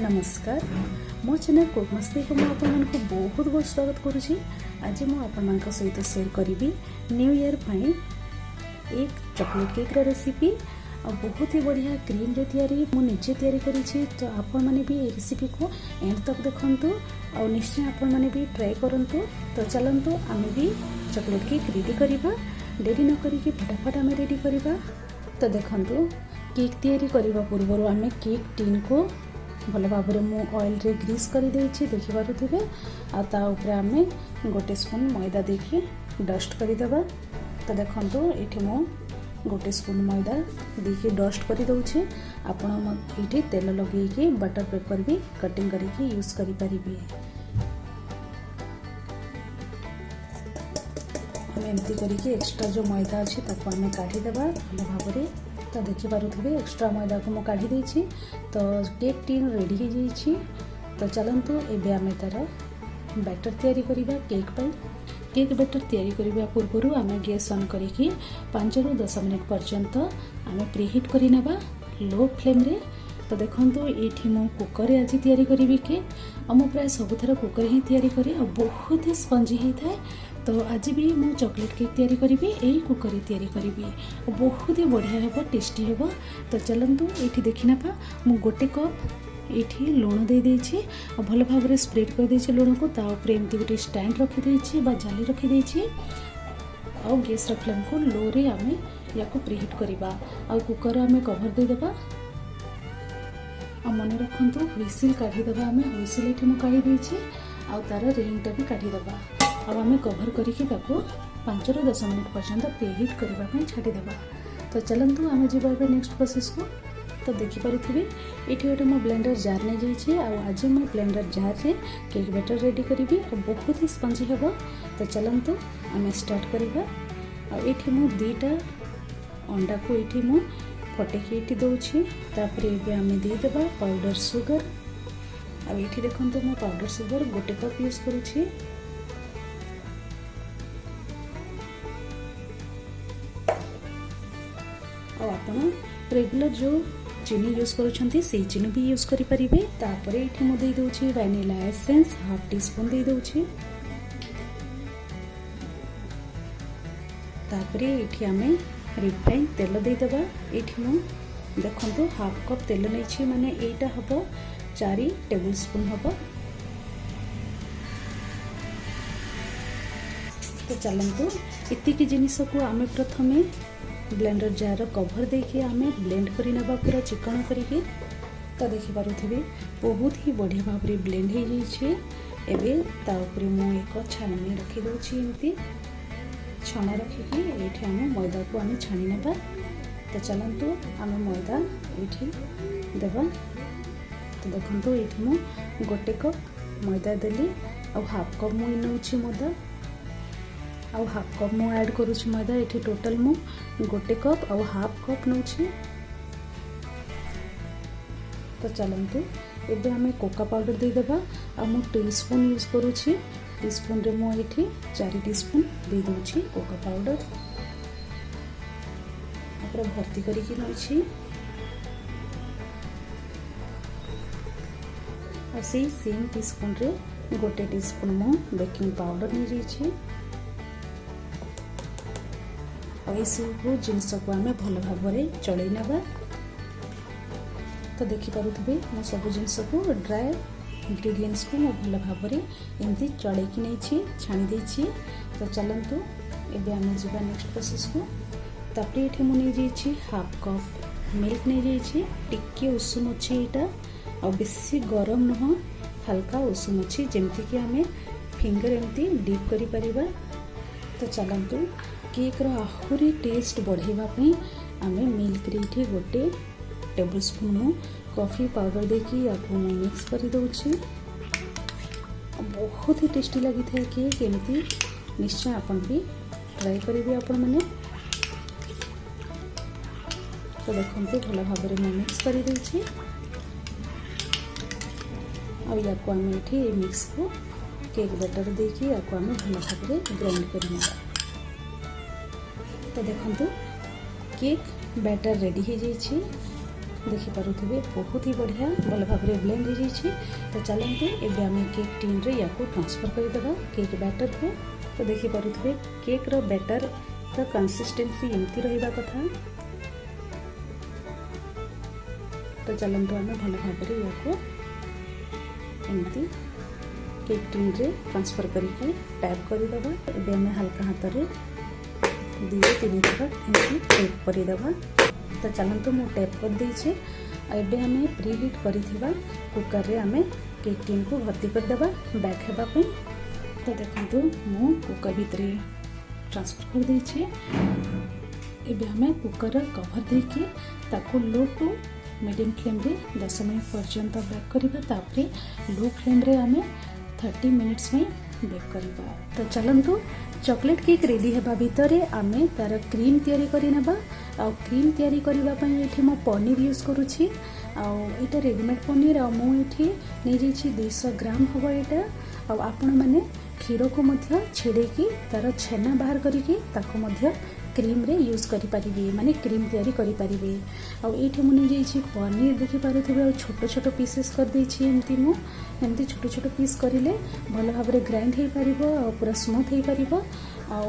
नमस्कार मो channel cook मस्ती को आपको बहुत बहुत स्वागत करुँची। आज मुझे सहित शेयर करी न्यू ईयर एक चॉकलेट केक रेसिपी और बहुत ही बढ़िया क्रीम रे तैयारी मुझे तैयारी करी। तो आपण मैंने भी रेसिपी को एंड तक देखंतु और निश्चय आपण मैंने भी ट्राई करंतु। तो चलंतु आम भी चॉकलेट केक रेडी करवा। डेरी न करिकी फटाफट आम रेडी करवा। तो देखंतु केक तैयारी करने पूर्व आम केक टीन को भल भाव में ऑयल रे ग्रीस कर देखिपे आउे आम गोटे स्पून मैदा देखी डस्ट करदेबा। तो देखो ये मु गोटे स्पून मैदा देखिए डस्ट कर दौचे। आपण ये तेल लगे बटर पेपर भी कटिंग करके यूज करें। हम एमती करके एक्स्ट्रा जो मैदा अच्छी आम काढ़ीदेवा भल भाव में। तो देखिपे एक्स्ट्रा मैदा को मुझे काढ़ी देछि। तो केक टीन रेडी हो जाइए। तो चलतु एबे आम तार बैटर तैयारी करवा। केक बैटर तैयारी करने पूर्व आम गैस ऑन करके 5 ରୁ 10 मिनट पर्यंत आम प्रीहीट करनेबा लो फ्लेम रे। तो देखो ये मु कुकर आज तैयारी करी केक और प्राय सबुथर कुकर ही तैयारी करे और बहुत ही स्पंजी होता है। तो आज भी मु चॉकलेट केक तैयारी करी यही कुकर तैयारी करी और बहुत ही बढ़िया हे टेस्टी हे। तो चलतु ये देखना मु गोटे कप ये लुण दे देछि और भल भाव में स्प्रेड कर देछि लुण को। ताऊपर एमती गोटे स्टैंड रखी बा जाली रखी और गैस फ्लेम को लो रे आम या प्रीहीट करवा और कुकर आम कवर देदेबा। और मन रखु हुइसिल काढ़ीदेवा। आम हुइसिल ये मुझे काढ़ी आउ तार रिंगटा भी काढ़ीदेवा। अब आम कवर करके 5 ରୁ 10 मिनट पर्यंत प्रीहीट करने छाड़ीदेवा। तो चलतु आम जावा नेक्स्ट प्रोसेस को। तो देखिपे ये गोटे मो ब्लेंडर जार नहीं जाइए। आज मो ब्लेंडर जार रे केक बैटर रेडी करी और बहुत ही स्पंजी हे। तो चलतु आम स्टार्ट करवा। और ये मु 2टा अंडा को ये मु फटेकी ये दौची। तापर आम देदेबा पाउडर सुगर। और ये देखो मो पाउडर सुगर गोटे कप यूज करुँची। और आपण रेगुलर जो चीनी यूज करुछंती से चीनी भी यूज करि परिबे। तापर एठी मु दे दोछि vanilla essence half teaspoon दे दोछि। तापर एठी हमें रिफाइन तेल दे देबा। एठी मु देखंतु हाफ कप तेल नैछि माने एटा हबो 4 टेबल स्पून हबो। तो चलंतु इतिकी जिनिस को आमे प्रथमे ब्लेंडर जार कवर देके आम ब्लेंड करने पूरा चिकन करके। तो देखिपे बहुत ही बढ़िया भाव में ब्लेंड हो जाइए। एवं ताऊपर मु एक छानी रखी दूसरी एमती छना रखिकी ये आम मैदा को आम छाणी नेबा। तो चलतु आम मैदा ये देवा। तो देखो ये मु गोटे कप मैदा देली और हाफ कप मु नौची मैदा और हाफ कप मु ऐड करुछि मैदा। ये टोटल मु गोटे कप और हाफ कप नौछि। तो चलतु एबे आमे कोका पाउडर दे देबा। आ मु टीस्पून यूज करुछि। टीस्पून रे मु ये 4 टीस्पून दे दोछि कोका पाउडर। पूरा भर्ती करके नौछि। और सेम टीस्पून रे गोटे टीस्पून मु बेकिंग पाउडर नहीं जाइछि। और सब जिनस को आम भल भाव में चल नेबा। तो देखिपे मो सब जिनस को ड्राई इंग्रेडिएंट्स को मो भल भाव में एमती चलैकी नहीं छाणी देछि। तो चलतु एबे आम जावा नेक्स्ट प्रोसेस को। तापर ये मुझे नहीं हाफ कप मिल्क नहीं जाइए। टिके उषुम अच्छी यहाँ और बेसी गरम नुह हल्का उषुम अच्छी जमती कि आम फिंगर एमती डीप करि परिबा। तो चलतु केक आहरी टेस्ट बढ़ाई आम मिल्क रे गोटे टेबल स्पून मु कॉफी पाउडर देकी आपको मिक्स कर दूसरी। बहुत ही टेस्टी लगी था केक एमती निश्चय आपन भी ट्राई करेंगे आपण मैंने। तो देखो भल भाव में मिक्स कर देछि और या आम ये मिक्स को केक बैटर देकी या आम भल भाव में ग्राइंड करना। तो देखो केक बैटर रेडी हो जाइए। देखिपे बहुत ही बढ़िया भल भाव ब्लेंड हो जाइए। तो चलते एवं आम केक टीन रे या ट्रांसफर करदे केक बैटर को। तो देखिपे केक रो बैटर रो कंसिस्टेंसी एमती रहा कथा। तो चलते आम भल भाव या एमती केक टीन रे ट्रांसफर करके टैप करदे। एवं आम हल्का हाथ में 2-3 थर एमती टैप करदे। तो चलते मुझे टैप कर देछे। एबे आम प्रीहीट करिथिबा कुकर रे आम केक टीन को भर्ती करदेबा बैक हेबापी। तो देखो मु कुकर भितर ट्रांसफर कर देछे। एबे आम कुकर कवर देके ताको लो टू मीडियम फ्लेम रे 10 मिनट पर्यंत बेक करिबा। तापरे लो फ्लेम रे आम 30 मिनिट्स में बेक करिबा। तो चलंतु चॉकलेट केक रेडी हेबा भितर आमे तार क्रीम तैयारी करि नेबा। आ क्रीम तैयारी करबा पई एठी मो पनीर यूज करूछि। आ एटा रेडीमेड पनीर आ मो एठी नै जेछि 200 ग्राम हबो एटा। आ आपण माने क्षीर को मध्य छेड़ेकी तार छेना बाहर करिकी ताको मध्य क्रीम रे यूज करि परिबे, माने क्रीम तैयारी करि परिबे। आ एठी मो नै जेछि पनीर देखि पारुथिबे आ छोट छोट पीसेस कर देछि। एमती छोट छोट पीस करिले भल भाव रे ग्राइंड हे परिबो आ पूरा स्मूथ हे परिबो। आ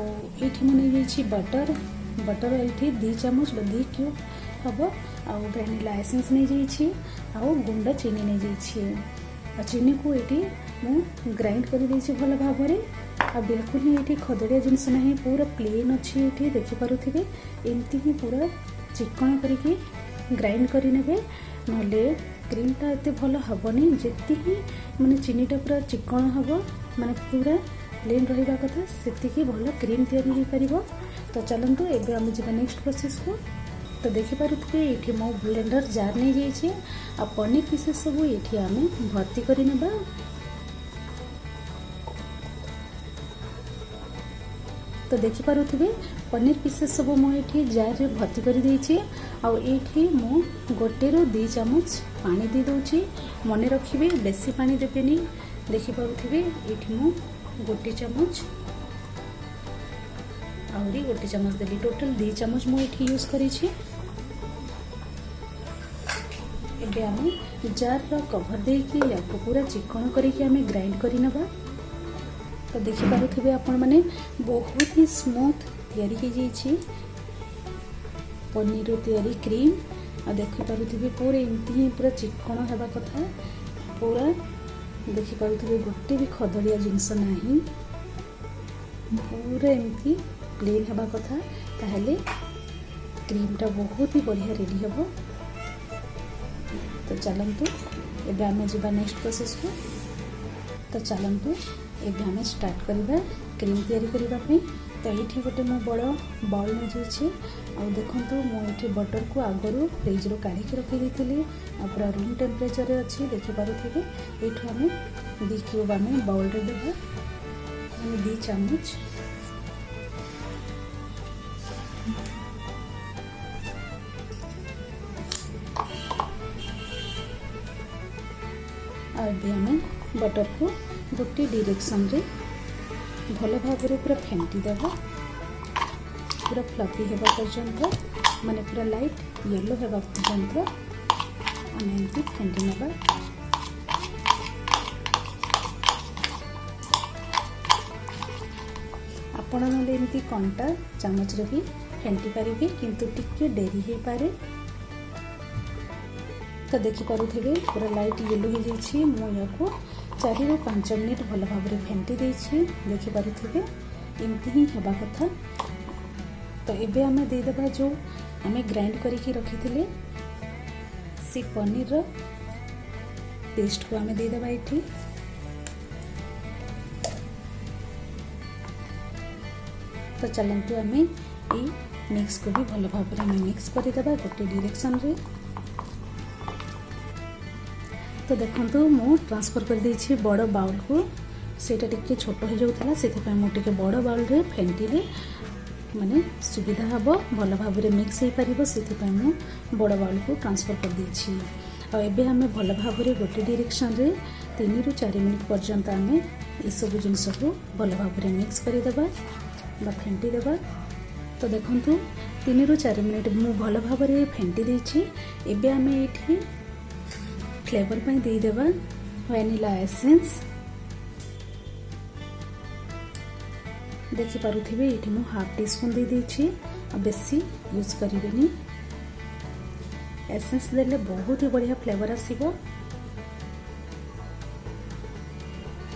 एठी मो नै जेछि बटर एठी 2 चम्मच 2 क्यूब हम आ वैनिला एसेंस नहीं जाइए आ गुंड चीनी नहीं जाइए। चीनी को ये मु ग्राइंड कर देछि भल भाव रे। आ बिल्कुल ही ये खदड़िया जिनस नहीं, पूरा प्लेन अच्छी ये देखिपे एमती ही पूरा चिकन करके ग्राइंड करेंगे। नले क्रीमटा एत भल हेनी जिते ही माने चीनीटा पूरा चिकन हम माने पूरा प्लेन रहा कथा से भल क्रीम तैयारी हो पार। तो चलते एवं आम जा नेक्स्ट प्रोसेस को। तो देखिपे ये मो ब्लेंडर जार नहीं जाइए आ पनीर पीसेस सब ये आम भर्ती करनेबा। तो देखिपे पनीर पीसेस सब मुझे जार रे भर्ती कर देछि। आ ये मु 1-2 चम्मच पानी दे दूची। मन रखिए बेसी पानी देवेनि। देखिपे ये मु 1 चम्मच आहरी 1 चम्मच देली, टोटल 2 चम्मच मुझे यूज करी। एबे आम जार रा कवर देकी या पूरा चिकन करके आम ग्राइंड कर नेबा। तो देखिपे आपण माने बहुत ही स्मूथ तैयारी हो जाइए पनीर तैयारी क्रीम। आ देखिपे पूरा एमती ही पूरा चिकन हेबा कथा। पूरा देखिपे गोटे भी खदड़िया जिनस नहीं, पूरा एमती प्लेन हेबा कथा। ताहले क्रीमटा बहुत ही बढ़िया रेडी हेबो। तो चलंतु एबे आमे जिबा नेक्स्ट प्रोसेस को। तो चलंतु एबे आमे स्टार्ट करिबा क्रीम तैयारी करिबा पई। तो ये गोटे मो बड़ बाउल में जाइए। आ देखंतु मुझे बटर को आगरू फ्रिज रो काढ़ी के रखी देथिली आ पूरा रूम टेम्परेचर रे अछि। देखि पारुथिबे एठो आमे 2 क्यूब आमे बाउल रे देबा, माने 2 चम्मच। आम बटर को गोटे डायरेक्शन रे भल भाव रे पूरा फेंटी देबा, पूरा फ्लफी हेबा पर्यंत, माने पूरा लाइट येलो हेबा पर्यंत आम एमती फेंटी नेबा। आपण नले एमती कंटा चामच रे भी फेंटी पारिबे, किंतु टिके डेरी हे पारे। तो देखिपे पूरा लाइट येलो हो जाइए। मुझे 4 ରୁ 5 मिनिट भल भाव में फेंटी देछि। देखिपे एमती ही हेबा कथा। तो एबे आमे दे देबा जो आमे ग्राइंड करके रखी से पनीर रो पेस्ट को आमे दे देबा एठी। तो चलंतु आमे ये मिक्स को भी भल भाव में मिक्स कर देबा गोटे डायरेक्शन रे। तो देखंतु मु ट्रांसफर कर देछि बड़ बाउल को। सेटा टिके छोट हो जाउथला, सेति मु टिके बड़ बाउल रे फेंटिले माने सुविधा हबो, भल भाव में मिक्स हो पारिबो। सेति मु बड़ बाउल को ट्रांसफर कर देछि। आ एबे हमें भल भाव में गोटे डायरेक्शन रे 3 ରୁ 4 मिनिट पर्यंत आमे ए सब जिनस को भल भाव में मिक्स कर देबा बा फेंटी देबा। तो देखंतु 3 ରୁ 4 ମିନିଟ୍ ମୁଁ ଭଲ ଭାବରେ ଫେଣ୍ଟି ଦେଇଛି। ଏବେ ଆମେ ଏଠି फ्लेवर ପାଇଁ ଦେଇଦେବା वैनिला एसेंस। देखिपे ये मुझे हाफ टी स्पून दे देछि, बेसी यूज करें। एसेंस देले बहुत ही बढ़िया फ्लेवर आसीबो।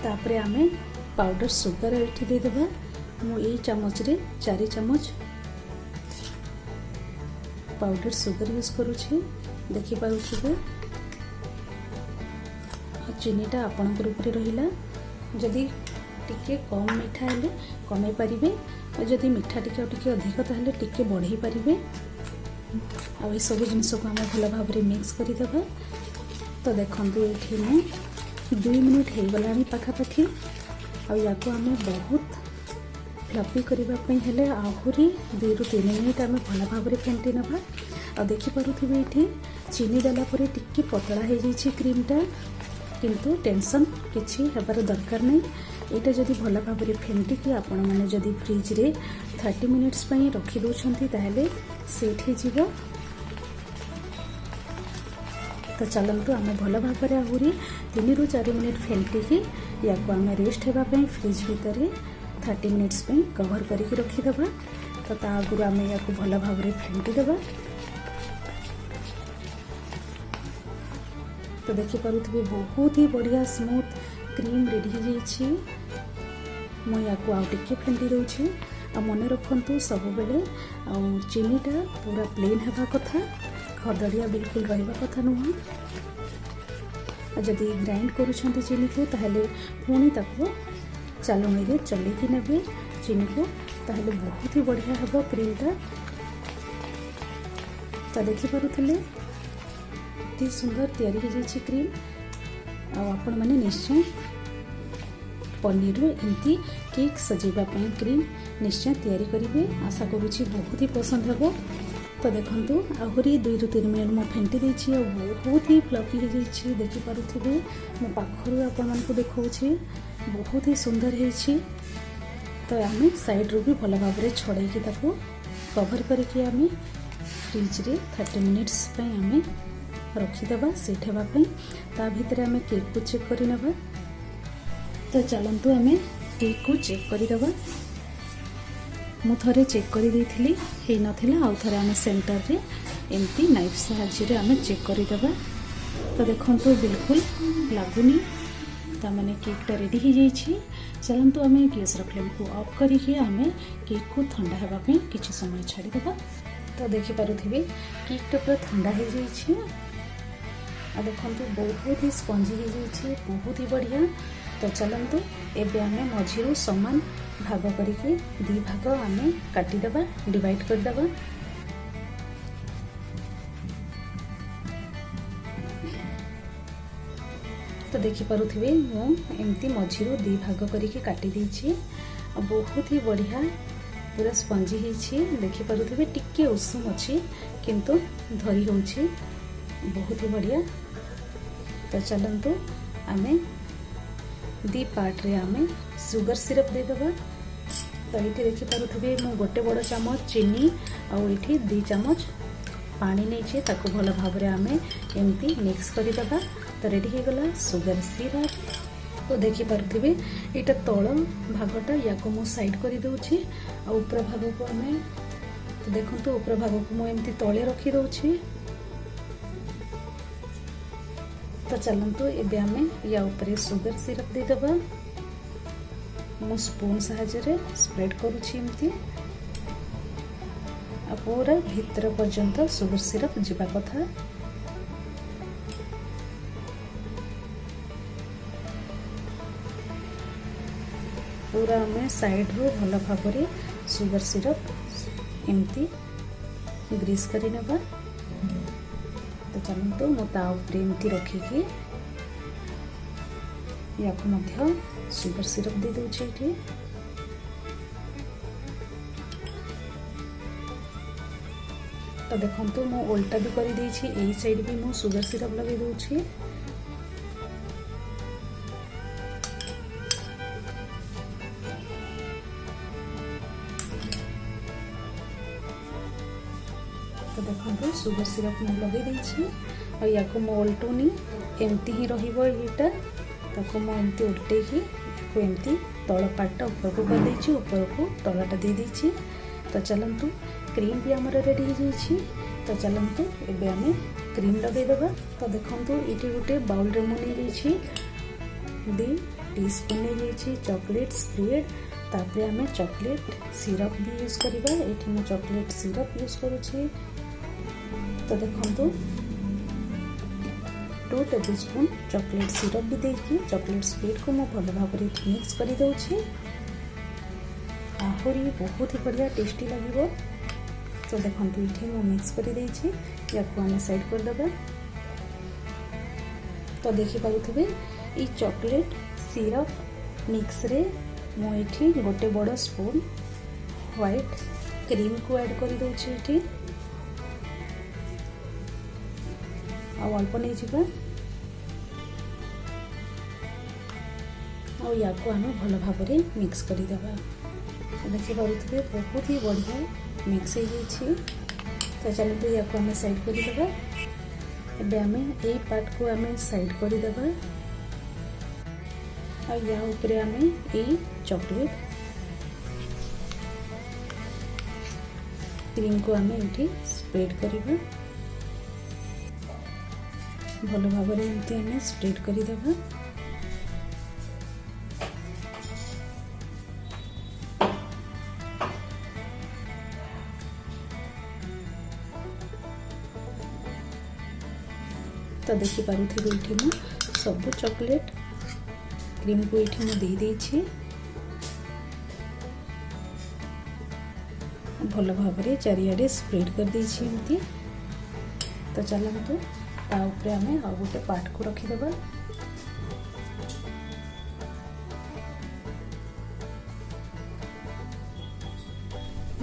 तापरे आमे पाउडर सुगर एठी दे देबा। मु एई चामच रे 4 चामच पाउडर सुगर यूज करूछि। देखि पारुछिबे चीनीटा आपणकर ऊपर रहिला। जदि टिके कम मीठा हेले कमे पारिबे, और जदि मीठा टिके अधिक ताहले टिके बढ़ाई पारिबे। आ ये सब जिनिस को आम भल भाव मिक्स करदेबा। तो देखंतु एठी मु 2 मिनिट हो गला पाखापाखि। या आम बहुत फ्लफी करने हेले आहरी 2 ରୁ 3 मिनिट आम भल भाव फेंटी नवा। आ देखिपे ये चीनी देला परे टिके पतला हो जाइए क्रीमटा, किंतु टेंशन किसी हेबार दरकार नहीं। यहाँ जदि भल भाव फेंटिकी आपण मैंने जदि फ्रिज रे 30 मिनिट्स रखी दौरान ताहले सेट हो। तो चलतु आम भल भाव आहरी 3 ରୁ 4 मिनिट फेंटिकी या आम रेस्ट होगापी फ्रिज भितर 30 मिनिट्स कवर करके रखीदे। तो ता आगु आम या भल भाव फेंटीदेबा। तो देखिपे बहुत ही बढ़िया स्मूथ क्रीम रेडी हो जाइए। मुझे आउटे फेंटी दूसरी। आ मन रखु सब बेले चीनीटा पूरा प्लेन होगा कथा, खदड़िया बिल्कुल रहा कथा नुह। जदि ग्राइंड करुँच चीनी को ताहले पुणी ताको चालुणी रे चलेकी नेबे चीनी को, ताहले बहुत ही बढ़िया हम क्रीमटा। तो देखिपे अति सुंदर तैयारी हो जाइए क्रीम। आपण मैंने निश्चय पनीर एमती केक सजेवाई क्रीम निश्चय तैयारी करेंगे। आशा करुँची बहुत ही पसंद हे। तो देखंतु आहरी 2 ରୁ 3 मिनट मुझे फेंटी देछि और बहुत ही फ्लफी हो जाइए। देखिपे मो पाखरु आपको देखा बहुत ही सुंदर है। तो आम साइड रू भी भल भाव छड़े कवर करके आम फ्रिज रे 30 मिनिट्स आम रखीदे सेट होगापी। ता भितर आम केक को चेक करने। तो चलतु आम केक को चेक करदे। मु थे चेक कर नाला आउ थे आम सेंटर रे एमती नाइफ साहाय्य आम चेक करदे। तो देखंतु बिल्कुल लगुनि ताने केकटा रेडी हो जाइए। चलतु आम गैस फ्लेम को ऑफ करके आम केक को ठंडा होगापी किसी समय छाड़ीदे। तो देखिपे केकटा पूरा ठंडा हो जाइए। देखो बहुत ही स्पंजी हो जाइए, बहुत ही बढ़िया। तो चलतु एबे आमे मझिरू समान भाग करके 2 भाग आमे काटिदेबा, डिवाइड करदेबा। तो देखिपे मुझे मझिरू 2 भाग करके काटी देछि। बहुत ही बढ़िया पूरा स्पंजी होइछि। देखिपे टिके उषुम अच्छी किंतु धरी होछि, बहुत ही बढ़िया। तो चलतु आमे 2 पार्ट रे आमे सुगर सिरप देदेबा। तो ये देखिपे मु गोटे बड़ चामच चीनी और ये 2 चामच पानी नहीं ताको भल भाव आमे एमती मिक्स करदेबा। तो रेडी हो गला सुगर सिरप। तो देखिपे यहाँ तल भागटा या मु साइड कर दूची आ ऊपर भाग को आमे। तो देखो ऊपर भाग को मु एमती तले रखी दूची। तो चलतु एबे आमे या ऊपर सुगर सिरप देदेबा। मु स्पून साहाय्य स्प्रेड करुछि एमती। पूरा भीतर पर्यंत सुगर सिरप जीवा कथा। पूरा आमे साइड रो भल भाव सुगर सिरप एमती ग्रीस करि नेबा। तो चलतु मु ता ऊपर एमती रखिकी या सुगर सिरप दे दूची। तो देखंतु मु उल्टा भी कर देछि, एई साइड भी मु सुगर सिरप लगे दूची। तो देखो सुगर सिरप मैं लगे देछि और या को मो उल्टुनी एमती ही रहिबो एटा ताको मो एमती उल्टे की को एमती तल पार्टा ऊपर को कर देछि ऊपर को तलाटा दे देछि। तो चलंतु क्रीम भी हमर रेडी हो जाइछि। तो चलंतु एबे हमें क्रीम लगे देबा। तो देखंतु इटी गुटे बाउल रे मु नै जाइछि 2 टीस्पून नै जाइछि चॉकलेट स्प्रेड। तापरे हमें चॉकलेट सिरप भी यूज करिबा। एठी मैं चॉकलेट सिरप यूज करूछि। तो देखंतु 2 टेबलस्पून चॉकलेट सिरप भी देकी चॉकलेट स्प्रेड को मु भल भाव मिक्स कर दउछि। आहरी बहुत ही बढ़िया टेस्टी लगिबो। तो देखंतु इठी मु मिक्स कर देछि या को हम साइड कर देबा। तो देखि पारुथिबे ई चॉकलेट सिरप मिक्स रे मु एठी गोटे बड़ स्पून व्हाइट क्रीम को ऐड कर दउछि। एठी आ अल्प नहीं जीवा और या को हमें भल भाव मिक्स कर देबा। देखि पारुथिबे बहुत ही बढ़िया मिक्स हो जाइछि। तो चलते या को हमें साइड कर देबा। एबे हमें ए पार्ट को हमें साइड कर देबा और या ऊपर हमें ए चॉकलेट क्रीम को हमें एठी स्प्रेड करिबा। भल भाव एमती हमें स्प्रेड कर देबा। तो देखि पारुथिबे एठी मु सब चॉकलेट क्रीम को एठी मु दे देछि। भल भाव चारियाडे स्प्रेड कर देछि एमती। तो चलंतु ता ऊपर हमें आ गोटे पार्ट को रखी देबा।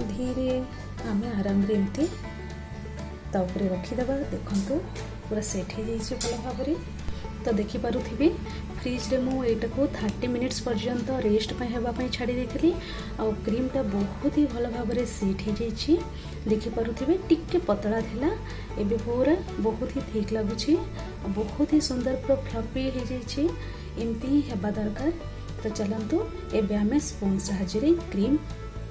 धीरे हमें आराम रे एमती ता ऊपर रखी देबा। देखंतु पूरा सेट हो जाइए भल भाव। तो देखि पारुथिबे फ्रिज रे मु एटा को 30 मिनिट्स पर्यंत रेस्ट पे हेबा पे छाड़ी देथिली आ क्रीम टा बहुत ही भल भाव रे सेट हो जाइए। देखि पारुथिबे टिके पतला थिला एबे पूरा बहुत ही ठीक लागुछि बहुत ही सुंदर पूरा फ्लफी हो जाइए। एमती ही हेबा दरकार। तो चलंतु एबे हमें स्पून सहायता रे क्रीम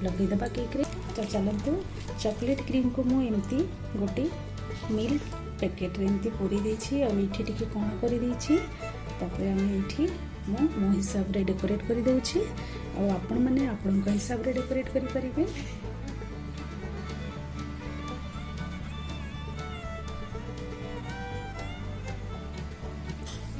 लगे देबा केक रे। तो चलंतु चॉकलेट क्रीम को मु एमती गोटे मिल्क पैकेट रे एमती पूरी देछि और इठी टिके कोण करि देछि। तापर हमें इठी मो हिसाब रे डेकोरेट करि दउछि और आपण माने आपन हिसाब रे डेकोरेट करि परिबे।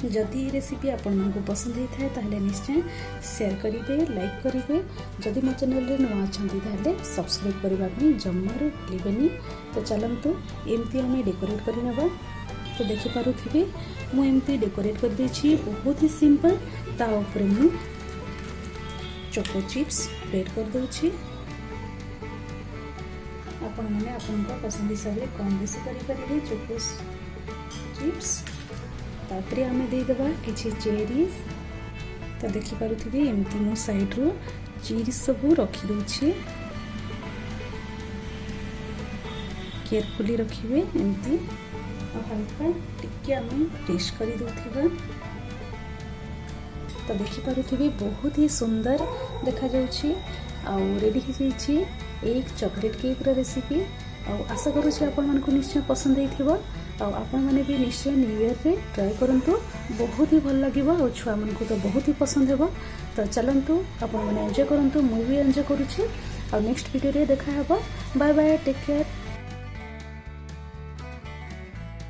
जदि ये रेसिपी आपण मानक पसंद होता है ताहले निश्चय शेयर करिवे लाइक करिवे। जदि मो चैनल रे नवा अछंती ताहले सब्सक्राइब करबा पई जम्मारू भूलिबेनी। तो चलंतु एमती हमें डेकोरेट करि नेबा। तो देखि पारुथिबे मु एमती डेकोरेट कर देछि बहुत ही सिंपल। ता ऊपर मु चोको चिप्स स्प्रेड कर दउछि। आपण माने आपन को पसंद हिसाब रे कम बेसी करि परिबे चोको चिप्स। तापरे हमें दे देबा किछि चेरीज। तो देखि पारुथिबे एमती मो साइड रो चीज सब रखी दउछि। केयरफुली रखिबे एमती और हल्का टिके हमें टेस्ट करि दउथिबा। तो देखि पारुथिबे बहुत ही सुंदर देखा जाउछि आ रेडी हो जाइछि एक चॉकलेट केक रो रेसिपी। और आशा करूछि आपण मानकु निश्चय पसंद हेथिबो और आपण माने भी निश्चय न्यू ईयर रे ट्राई करंतु बहुत ही भल लागिबो और छुआ मानकु तो बहुत ही पसंद हेबो। तो चलंतु आपण माने एन्जॉय करंतु मु भी एन्जॉय करूछि और नेक्स्ट वीडियो रे देखा हेबो। Bye bye take care.